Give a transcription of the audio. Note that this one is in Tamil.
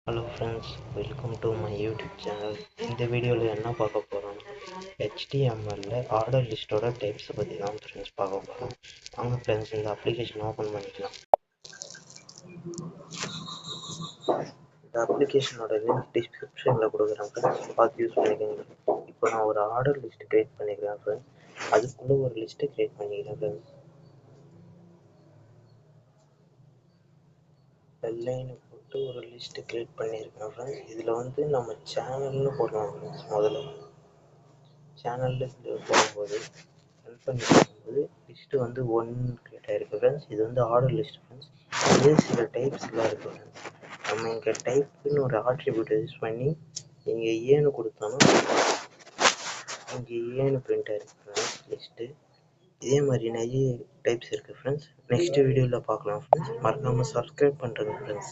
Hello friends, welcome to my YouTube channel. இந்த வீடியோவில் என்ன பார்க்க போகிறோம்னா HTML ஆர்டர் லிஸ்ட்டோட டைப்ஸை பற்றி தான் ஃப்ரெண்ட்ஸ் பார்க்க போகிறோம். வாங்க ஃப்ரெண்ட்ஸ், இந்த அப்ளிகேஷன் ஓப்பன் பண்ணிக்கலாம். இந்த அப்ளிகேஷனோட லிங்க் டிஸ்கிரிப்ஷனில் கொடுக்குறேன் ஃப்ரெண்ட்ஸ், பார்த்து யூஸ் பண்ணிக்கோங்க. இப்போ நான் ஒரு ஆர்டர் லிஸ்ட் க்ரியேட் பண்ணிக்கிறேன் ஃப்ரெண்ட்ஸ். அதுக்குள்ளே ஒரு லிஸ்ட்டு க்ரியேட் பண்ணிக்கிறேன் ஃப்ரெண்ட்ஸ். வெள்ளைன்னு போட்டு ஒரு லிஸ்ட்டு க்ரியேட் பண்ணியிருக்கேன் ஃப்ரெண்ட்ஸ். இதில் வந்து நம்ம சேனல்னு போடலாம் ஃப்ரெண்ட்ஸ். முதல்ல சேனலில் போகும்போது ரன் பண்ணி பார்க்கும்போது லிஸ்ட்டு வந்து 1 க்ரியேட் ஆகிருக்கு ஃப்ரெண்ட்ஸ். இது வந்து ஆர்டர் லிஸ்ட் ஃப்ரெண்ட்ஸ். இது சில டைப்ஸ்லாம் இருக்குது ஃப்ரெண்ட்ஸ். நம்ம இங்கே டைப்புன்னு ஒரு ஆட்ரிபியூட் யூஸ் பண்ணி இங்கே ஏன்னு கொடுத்தோன்னா இங்கே ஏன்னு பிரிண்ட் ஆகிருக்கு ஃப்ரெண்ட்ஸ் லிஸ்ட்டு. இதே மாதிரி நிறைய டைப்ஸ் இருக்குது ஃப்ரெண்ட்ஸ். நெக்ஸ்ட் வீடியோவில் பார்க்கலாம் ஃப்ரெண்ட்ஸ். மறக்காமல் சப்ஸ்கிரைப் பண்ணுறேங்க ஃப்ரெண்ட்ஸ்.